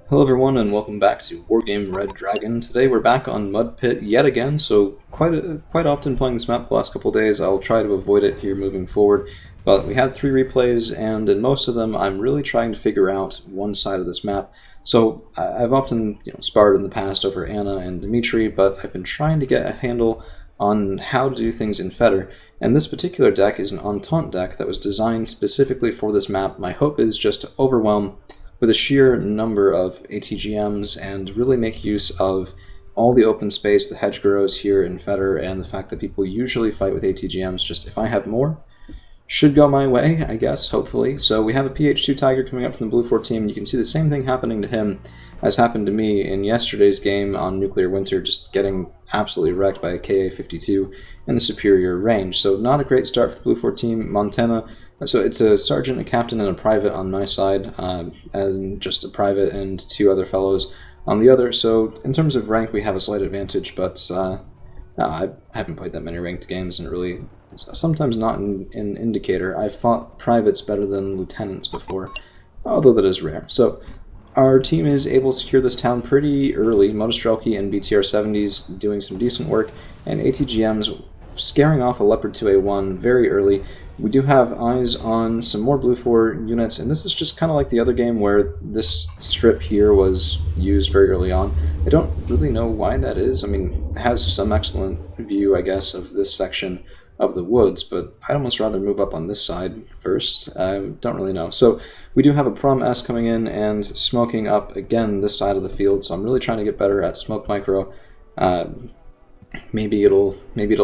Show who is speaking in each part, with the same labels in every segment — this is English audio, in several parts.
Speaker 1: Hello everyone and welcome back to Wargame Red Dragon. Today we're back on Mud Pit yet again, so quite often playing this map the last couple of days. I'll try to avoid it here moving forward, but we had 3 replays and in most of them I'm really trying to figure out one side of this map. So I've often sparred in the past over Anna and Dimitri, but I've been trying to get a handle on how to do things in Fedor. And this particular deck is an Entente deck that was designed specifically for this map. My hope is just to overwhelm with a sheer number of ATGMs and really make use of all the open space, the hedge grows here in Fedor, and the fact that people usually fight with ATGMs. Just if I have more, should go my way, I guess, hopefully. So we have a PH2 Tiger coming up from the Blue 4 team, and you can see the same thing happening to him as happened to me in yesterday's game on Nuclear Winter, just getting absolutely wrecked by a KA-52 in the superior range. So not a great start for the Blue 4 team. Montana, so it's a sergeant, a captain, and a private on my side, and just a private and 2 other fellows on the other. So in terms of rank, we have a slight advantage, but no, I haven't played that many ranked games, and really, sometimes not an indicator. I've fought privates better than lieutenants before, although that is rare. So our team is able to secure this town pretty early. Motostrelki and BTR-70s doing some decent work, and ATGMs scaring off a Leopard 2A1 very early. We do have eyes on some more Blue 4 units, and this is just kind of like the other game where this strip here was used very early on. I don't really know why that is. I mean, it has some excellent view, I guess, of this section of the woods, but I'd almost rather move up on this side first. I don't really know. So we do have a Prom S coming in and smoking up again this side of the field, so I'm really trying to get better at smoke micro. Maybe it'll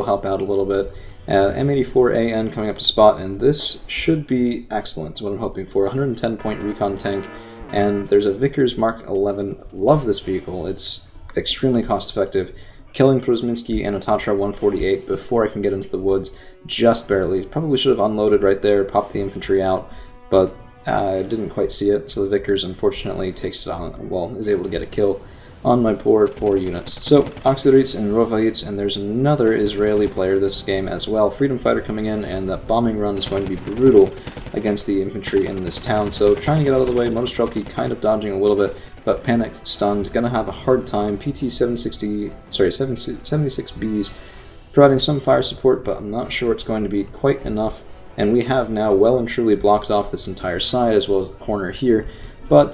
Speaker 1: help out a little bit. M84AN coming up to spot, and this should be excellent, what I'm hoping for. 110-point recon tank, and there's a Vickers Mark 11. Love this vehicle. It's extremely cost-effective. Killing Prozminski and a Tatra 148 before I can get into the woods, just barely. Probably should have unloaded right there, popped the infantry out, but I didn't quite see it, so the Vickers unfortunately takes it on, well, is able to get a kill on my poor units. So, Auxiliaries and Rovaits, and there's another Israeli player this game as well. Freedom Fighter coming in, and that bombing run is going to be brutal against the infantry in this town. So, trying to get out of the way, Motostrelki kind of dodging a little bit, but panicked, stunned, gonna have a hard time. PT-76Bs providing some fire support, but I'm not sure it's going to be quite enough. And we have now well and truly blocked off this entire side, as well as the corner here. But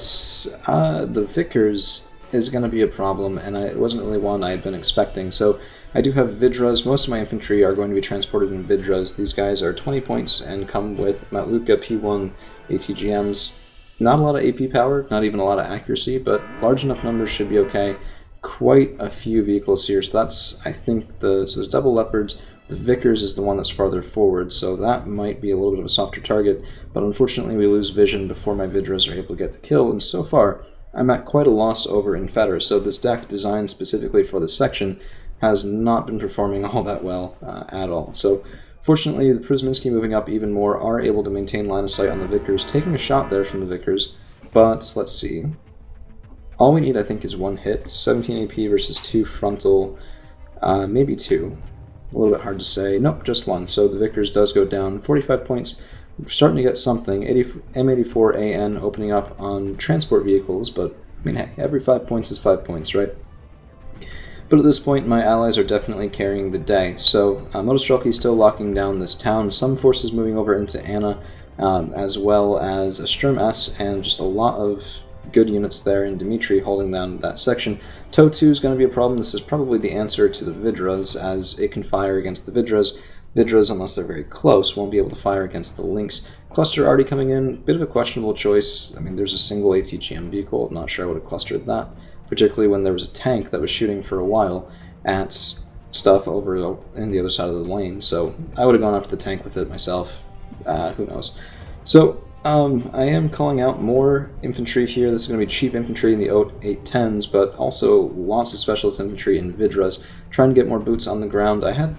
Speaker 1: the Vickers is going to be a problem, and it wasn't really one I had been expecting. So I do have Vidras. Most of my infantry are going to be transported in Vidras. These guys are 20 points and come with Matluka P1 ATGMs. Not a lot of AP power, not even a lot of accuracy, but large enough numbers should be okay. Quite a few vehicles here, so that's, I think, so there's double Leopards. The Vickers is the one that's farther forward, so that might be a little bit of a softer target, but unfortunately we lose vision before my Vidras are able to get the kill, and so far I'm at quite a loss over in Fedor, so this deck designed specifically for this section has not been performing all that well at all. So fortunately, the Prozminski moving up even more are able to maintain line of sight on the Vickers, taking a shot there from the Vickers, but let's see. All we need, I think, is 1 hit, 17 AP versus 2 frontal, maybe 2. A little bit hard to say. Nope, just 1, so the Vickers does go down. 45 points. We're starting to get something. M84AN opening up on transport vehicles, but I mean, hey, every 5 points is 5 points, right? But at this point, my allies are definitely carrying the day. So Motostrelki is still locking down this town. Some forces moving over into Anna, as well as a Sturm S, and just a lot of good units there, and Dimitri holding down that section. TOW 2 is going to be a problem. This is probably the answer to the Vidras, as it can fire against the Vidras. Vidras, unless they're very close, won't be able to fire against the Lynx. Cluster already coming in, bit of a questionable choice. I mean, there's a single ATGM vehicle, I'm not sure I would have clustered that, particularly when there was a tank that was shooting for a while at stuff over in the other side of the lane, so I would have gone after the tank with it myself, who knows. So, I am calling out more infantry here. This is going to be cheap infantry in the 810s, but also lots of specialist infantry in Vidras, trying to get more boots on the ground. I had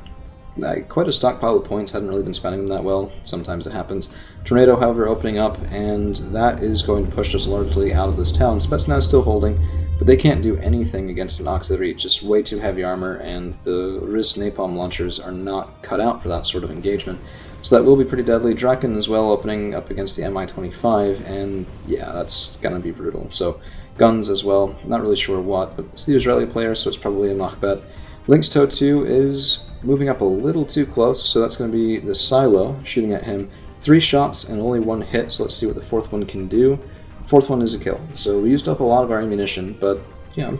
Speaker 1: quite a stockpile of points, hadn't really been spending them that well. Sometimes it happens. Tornado, however, opening up, and that is going to push us largely out of this town. Spetsnaz still holding, but they can't do anything against an auxiliary, just way too heavy armor, and the Riz napalm launchers are not cut out for that sort of engagement. So that will be pretty deadly. Draken as well opening up against the Mi-25, and yeah, that's gonna be brutal. So guns as well. Not really sure what, but it's the Israeli player, so it's probably a Machbet. Lynx Toe 2 is moving up a little too close, so that's going to be the Silo shooting at him. 3 shots and only 1 hit, so let's see what the 4th one can do. 4th one is a kill. So we used up a lot of our ammunition, but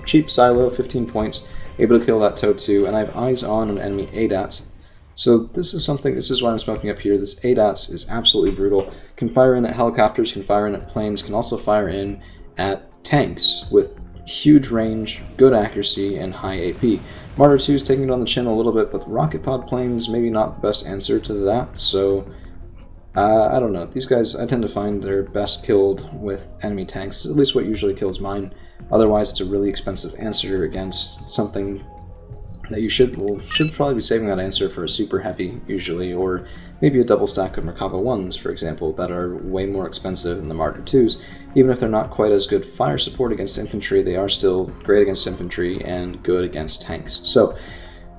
Speaker 1: cheap Silo, 15 points, able to kill that Toe 2, and I have eyes on an enemy ADATS. So this is why I'm smoking up here. This ADATS is absolutely brutal. Can fire in at helicopters, can fire in at planes, can also fire in at tanks with huge range, good accuracy, and high AP. Martyr 2 is taking it on the chin a little bit, but the rocket pod planes maybe not the best answer to that, so I don't know. These guys, I tend to find they're best killed with enemy tanks, at least what usually kills mine. Otherwise, it's a really expensive answer against something that you should probably be saving that answer for a super heavy, usually, or maybe a double stack of Merkava 1s, for example, that are way more expensive than the Martyr 2s. Even if they're not quite as good fire support against infantry, they are still great against infantry and good against tanks. So,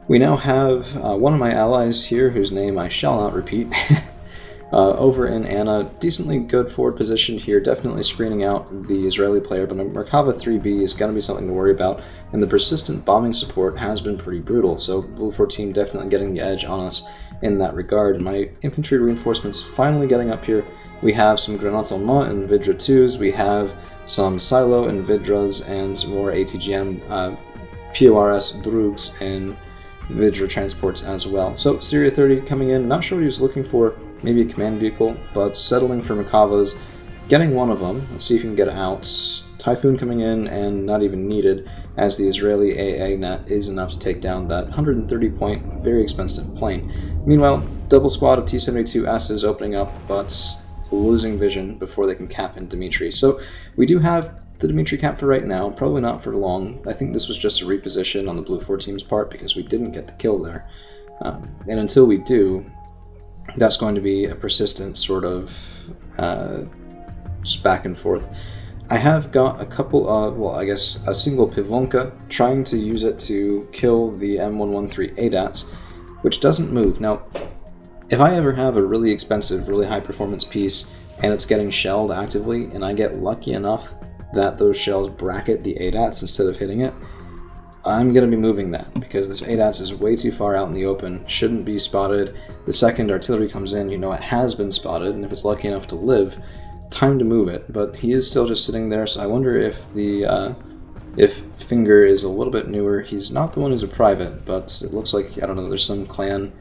Speaker 1: we now have one of my allies here, whose name I shall not repeat, over in Anna. Decently good forward position here, definitely screening out the Israeli player, but a Merkava 3B is going to be something to worry about, and the persistent bombing support has been pretty brutal, so Blue 4 team definitely getting the edge on us in that regard. And my infantry reinforcements finally getting up here. We have some Grenades Allemand and Vidra 2s, we have some Silo and Vidras, and some more ATGM PORS Drugs and Vidra transports as well. So Syria 30 coming in, not sure what he was looking for, maybe a command vehicle, but settling for Merkavas, getting one of them. Let's see if he can get out. Typhoon coming in and not even needed, as the Israeli AA net is enough to take down that 130-point, very expensive plane. Meanwhile, double squad of T-72S's opening up, but losing vision before they can cap in Dmitry. So we do have the Dmitry cap for right now, probably not for long. I think this was just a reposition on the Blue 4 team's part because we didn't get the kill there. And until we do, that's going to be a persistent sort of just back and forth. I have got a couple of, well, I guess a single Pivonka, trying to use it to kill the M113 ADATS, which doesn't move. Now, if I ever have a really expensive, really high performance piece, and it's getting shelled actively, and I get lucky enough that those shells bracket the ADATS instead of hitting it, I'm going to be moving that, because this ADATS is way too far out in the open, shouldn't be spotted. The second artillery comes in, you know it has been spotted, and if it's lucky enough to live, time to move it. But he is still just sitting there, so I wonder if the if Finger is a little bit newer. He's not the one who's a private, but it looks like, I don't know, there's some clan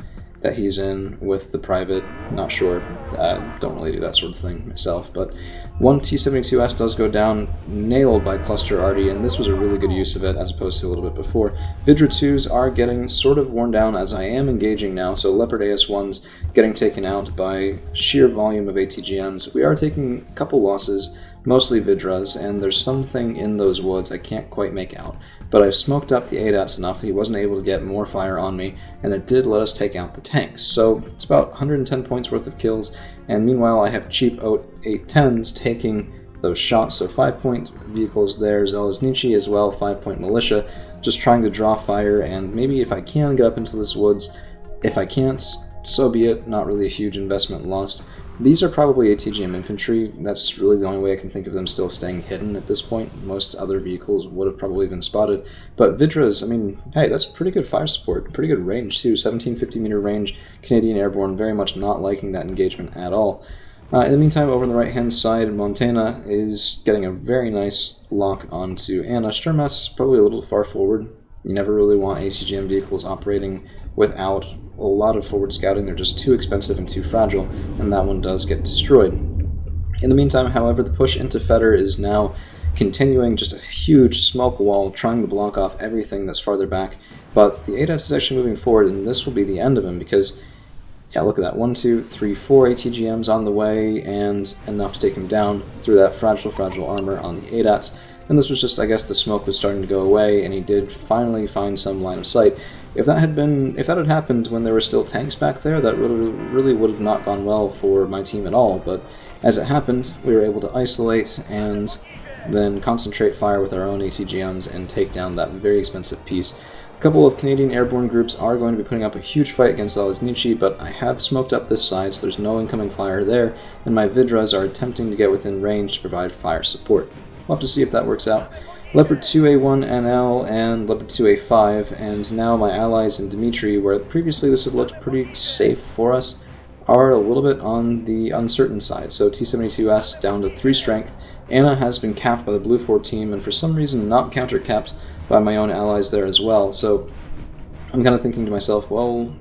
Speaker 1: that he's in with the private, not sure. Don't really do that sort of thing myself, but one T-72S does go down, nailed by Cluster Arty, and this was a really good use of it as opposed to a little bit before. Vidra 2s are getting sort of worn down as I am engaging now, so Leopard AS1s getting taken out by sheer volume of ATGMs. We are taking a couple losses, mostly Vidras, and there's something in those woods I can't quite make out. But I've smoked up the ADATS enough that he wasn't able to get more fire on me, and it did let us take out the tanks. So it's about 110 points worth of kills, and meanwhile I have cheap 810s taking those shots, so 5-point vehicles there, Zeleznichi as well, 5-point militia, just trying to draw fire, and maybe if I can get up into this woods. If I can't, so be it, not really a huge investment lost. These are probably ATGM infantry. That's really the only way I can think of them still staying hidden at this point. Most other vehicles would have probably been spotted. But Vidras, I mean, hey, that's pretty good fire support, pretty good range too, 1750 meter range, Canadian Airborne, very much not liking that engagement at all. In the meantime, over on the right-hand side, Montana is getting a very nice lock onto Anna. Sturmas, probably a little far forward. You never really want ATGM vehicles operating without a lot of forward scouting. They're just too expensive and too fragile, and that one does get destroyed. In the meantime, however, the push into Fedor is now continuing, just a huge smoke wall trying to block off everything that's farther back, but the ADAS is actually moving forward, and this will be the end of him, because, yeah, look at that, 1, 2, 3, 4 ATGMs on the way, and enough to take him down through that fragile armor on the ADATs. And this was just, I guess, the smoke was starting to go away, and he did finally find some line of sight. If that had happened when there were still tanks back there, that really would have not gone well for my team at all. But as it happened, we were able to isolate and then concentrate fire with our own ATGMs and take down that very expensive piece. A couple of Canadian airborne groups are going to be putting up a huge fight against Zeleznichi, but I have smoked up this side, so there's no incoming fire there, and my Vidras are attempting to get within range to provide fire support. we'll have to see if that works out. Leopard 2A1NL and Leopard 2A5, and now my allies in Dmitry, where previously this would look pretty safe for us, are a little bit on the uncertain side. So T-72S down to 3 strength. Anna has been capped by the Blue 4 team, and for some reason not counter-capped by my own allies there as well. So I'm kind of thinking to myself, well,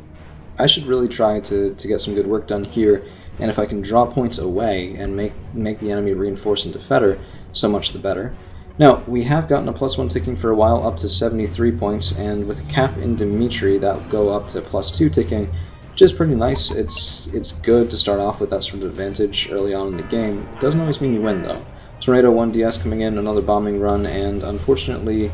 Speaker 1: I should really try to get some good work done here, and if I can draw points away and make the enemy reinforce into Fedor, so much the better. Now, we have gotten a +1 ticking for a while, up to 73 points, and with a cap in Dmitry, that will go up to +2 ticking, which is pretty nice. It's good to start off with that sort of advantage early on in the game. It doesn't always mean you win, though. Tornado 1DS coming in, another bombing run, and unfortunately...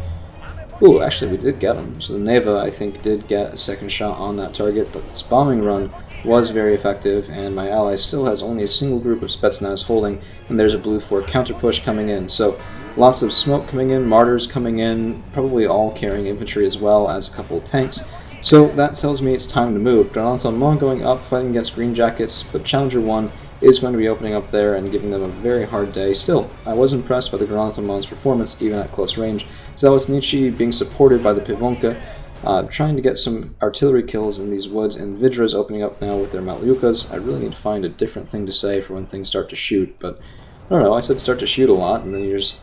Speaker 1: Ooh, actually we did get him. So the Neva, I think, did get a second shot on that target, but this bombing run was very effective, and my ally still has only a single group of Spetsnaz holding, and there's a Blue 4 counter push coming in. So lots of smoke coming in, martyrs coming in, probably all carrying infantry as well as a couple of tanks. So that tells me it's time to move. Grenadier going up, fighting against Green Jackets, but Challenger 1 is going to be opening up there and giving them a very hard day. Still, I was impressed by the Grenadier's performance, even at close range. Zelesnichi being supported by the Pivonka, trying to get some artillery kills in these woods, and Vidra's opening up now with their Malyukas. I really need to find a different thing to say for when things start to shoot, but I don't know, I said start to shoot a lot, and then you just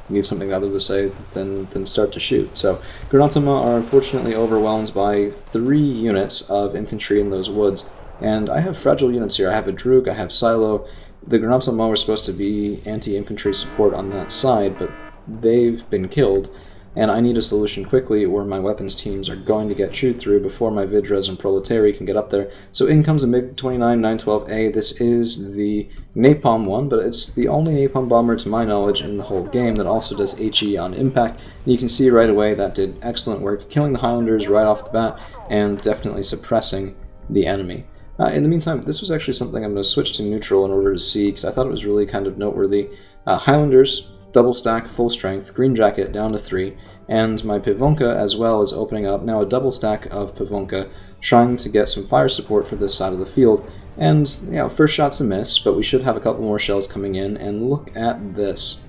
Speaker 1: need something other to say than start to shoot. So Grenadier are unfortunately overwhelmed by 3 units of infantry in those woods. And I have fragile units here. I have a Droog, I have Silo. The Grenadier were supposed to be anti-infantry support on that side, but they've been killed, and I need a solution quickly or my weapons teams are going to get chewed through before my Vidras and Proletari can get up there. So in comes a MiG-29 912A. This is the napalm one, but it's the only napalm bomber to my knowledge in the whole game that also does HE on impact. And you can see right away that did excellent work, killing the Highlanders right off the bat and definitely suppressing the enemy. In the meantime, this was actually something I'm going to switch to neutral in order to see, because I thought it was really kind of noteworthy. Highlanders, double stack, full strength, Green Jacket down to 3, and my Pivonka as well is opening up, now a double stack of Pivonka, trying to get some fire support for this side of the field. And, you know, first shot's a miss, but we should have a couple more shells coming in, and look at this.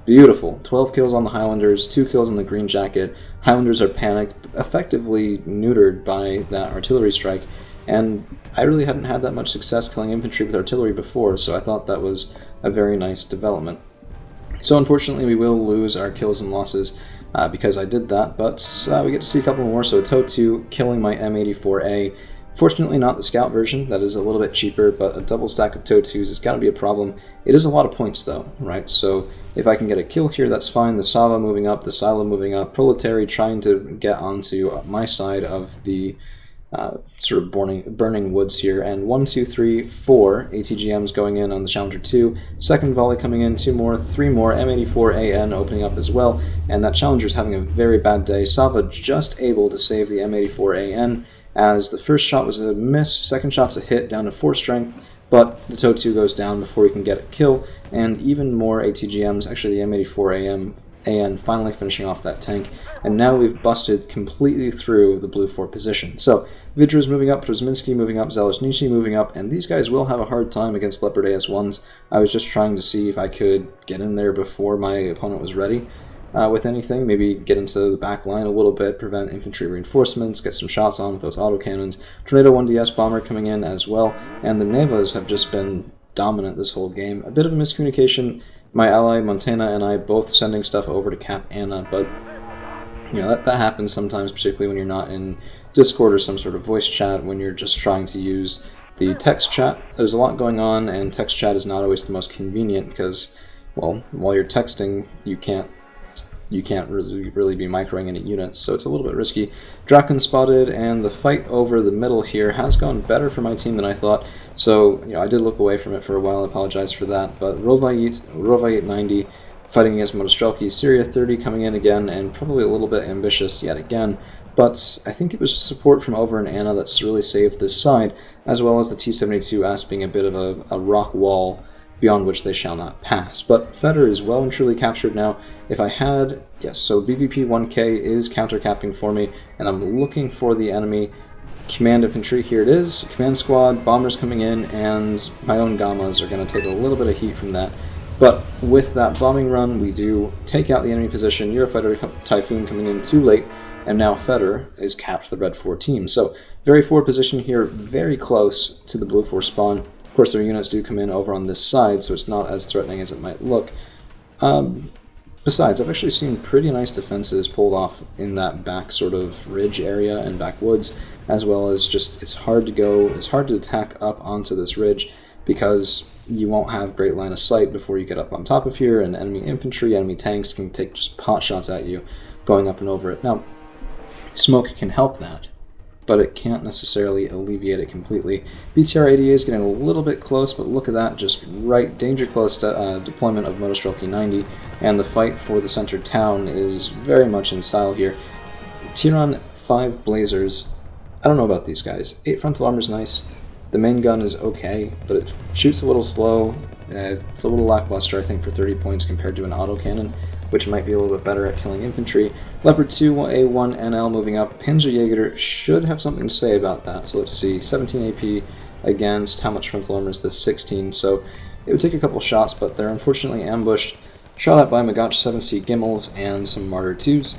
Speaker 1: Beautiful. 12 kills on the Highlanders, 2 kills on the Green Jacket. Highlanders are panicked, effectively neutered by that artillery strike. And I really hadn't had that much success killing infantry with artillery before, so I thought that was a very nice development. So unfortunately we will lose our kills and losses because I did that, but we get to see a couple more. So TOW2 killing my M84A. Fortunately not the scout version, that is a little bit cheaper, but a double stack of TOW2s has got to be a problem. It is a lot of points though, right? So if I can get a kill here, that's fine. The Sava moving up, the Silo moving up, Proletari trying to get onto my side of the sort of burning woods here, and 1, 2, 3, 4 ATGMs going in on the Challenger 2, second volley coming in, 2 more, 3 more, M84AN opening up as well, and that Challenger's having a very bad day. Sava just able to save the M84AN, as the first shot was a miss, second shot's a hit, down to 4 strength, but the TOW2 goes down before he can get a kill, and even more ATGMs, actually the M84AN finally finishing off that tank, and now we've busted completely through the Blue 4 position. So Vidra's moving up, Przminski moving up, Zelesnichi moving up, and these guys will have a hard time against Leopard AS1s. I was just trying to see if I could get in there before my opponent was ready with anything, maybe get into the back line a little bit, prevent infantry reinforcements, get some shots on with those autocannons. Tornado 1DS bomber coming in as well, and the Nevas have just been dominant this whole game. A bit of a miscommunication, my ally Montana and I both sending stuff over to cap Anna, but you know, that happens sometimes, particularly when you're not in Discord or some sort of voice chat, when you're just trying to use the text chat. There's a lot going on, and text chat is not always the most convenient because, well, while you're texting, you can't really be microing any units, so it's a little bit risky. Draken spotted, and the fight over the middle here has gone better for my team than I thought, so you know, I did look away from it for a while, I apologize for that, but Rovayit 90 fighting against Motostrelki, Syria 30 coming in again, and probably a little bit ambitious yet again, but I think it was support from over in Anna that's really saved this side, as well as the T-72S being a bit of a rock wall beyond which they shall not pass. But Fedor is well and truly captured now. If I had, yes, so BVP 1K is counter-capping for me, and I'm looking for the enemy command infantry. Here it is, command squad, bombers coming in, and my own Gammas are going to take a little bit of heat from that. But with that bombing run, we do take out the enemy position. Eurofighter Typhoon coming in too late, and now Fedor is capped for the red 4 team. So very forward position here, very close to the blue 4 spawn. Of course, their units do come in over on this side, so it's not as threatening as it might look. Besides, I've actually seen pretty nice defenses pulled off in that back sort of ridge area and backwoods, as well as just it's hard to attack up onto this ridge because you won't have great line of sight before you get up on top of here, and enemy infantry, enemy tanks can take just pot shots at you going up and over it. Now, smoke can help that, but it can't necessarily alleviate it completely. BTR-80A is getting a little bit close, but look at that, just right, danger close to deployment of Motostrel P90, and the fight for the center town is very much in style here. Tiron 5 Blazers, I don't know about these guys. 8 frontal armor is nice. The main gun is okay, but it shoots a little slow. It's a little lackluster, I think, for 30 points compared to an autocannon, which might be a little bit better at killing infantry. Leopard 2A1 NL moving up. Panzerjäger should have something to say about that. So let's see, 17 AP against how much frontal armor is this? 16. So it would take a couple shots, but they're unfortunately ambushed. Shot at by Magach 7C Gimmels and some Martyr 2s.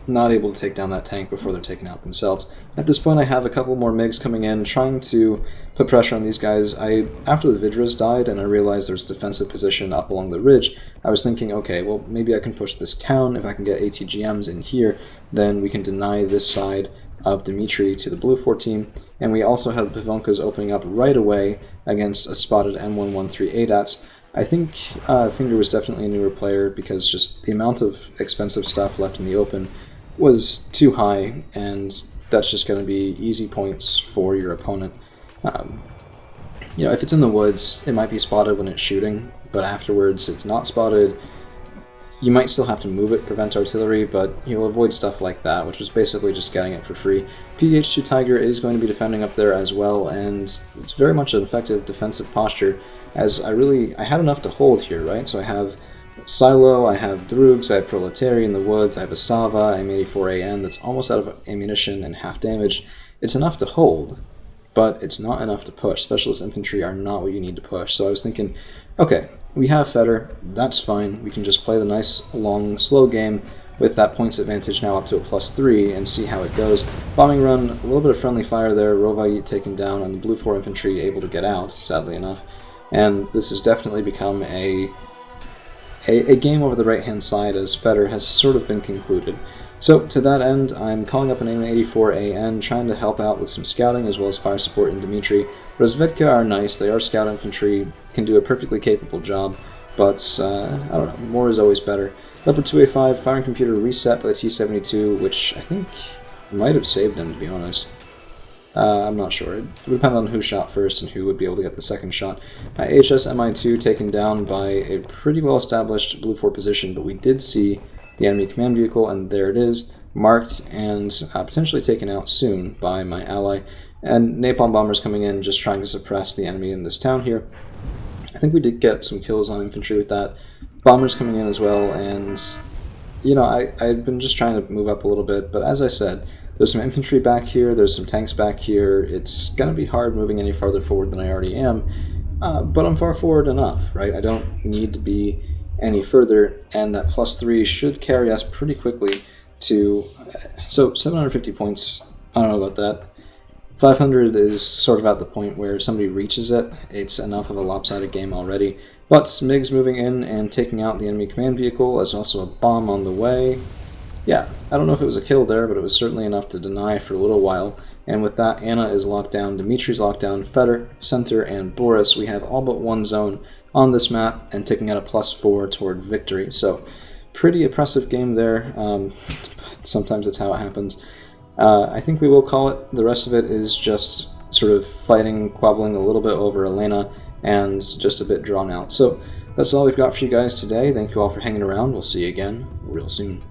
Speaker 1: Not able to take down that tank before they're taken out themselves. At this point I have a couple more MiGs coming in, trying to put pressure on these guys. After the Vidras died and I realized there's a defensive position up along the ridge, I was thinking, okay, well maybe I can push this town. If I can get ATGMs in here, then we can deny this side of Dmitry to the blue 4 team. And we also have the Pivonkas opening up right away against a spotted M113 ADATs. I think Finger was definitely a newer player because just the amount of expensive stuff left in the open was too high, and that's just going to be easy points for your opponent. You know, if it's in the woods, it might be spotted when it's shooting, but afterwards it's not spotted. You might still have to move it, prevent artillery, but you'll avoid stuff like that, which was basically just getting it for free. PDH-2 Tiger is going to be defending up there as well, and it's very much an effective defensive posture, as I had enough to hold here, right? So I have Silo, I have Drugs, I have Proletary in the woods, I have a Sava, M84AN that's almost out of ammunition and half damaged. It's enough to hold, but it's not enough to push. Specialist infantry are not what you need to push. So I was thinking, okay, we have Fedor, that's fine. We can just play the nice, long, slow game with that points advantage now up to a +3 and see how it goes. Bombing run, a little bit of friendly fire there, Rovait taken down, and the blue 4 infantry able to get out, sadly enough. And this has definitely become a game over the right-hand side, as Fedor has sort of been concluded. So to that end, I'm calling up an M84AN, trying to help out with some scouting as well as fire support in Dmitry. Rozvedka are nice, they are scout infantry, can do a perfectly capable job, but I don't know, more is always better. Leopard 2A5, firing computer reset by the T-72, which I think might have saved him, to be honest. I'm not sure. It would depend on who shot first and who would be able to get the second shot. AHS MI2 taken down by a pretty well-established blue 4 position, but we did see the enemy command vehicle, and there it is, marked and potentially taken out soon by my ally. And napalm bombers coming in, just trying to suppress the enemy in this town here. I think we did get some kills on infantry with that. Bombers coming in as well, and you know, I've been just trying to move up a little bit, but as I said, there's some infantry back here, there's some tanks back here. It's going to be hard moving any farther forward than I already am, but I'm far forward enough, right? I don't need to be any further, and that +3 should carry us pretty quickly to, so 750 points, I don't know about that. 500 is sort of at the point where if somebody reaches it, it's enough of a lopsided game already. But MiGs moving in and taking out the enemy command vehicle. There's also a bomb on the way. Yeah, I don't know if it was a kill there, but it was certainly enough to deny for a little while. And with that, Anna is locked down, Dmitry's locked down, Fedor, Center, and Boris. We have all but one zone on this map and taking out a +4 toward victory. So, pretty oppressive game there. Sometimes it's how it happens. I think we will call it. The rest of it is just sort of fighting, quabbling a little bit over Elena, and just a bit drawn out. So, that's all we've got for you guys today. Thank you all for hanging around. We'll see you again real soon.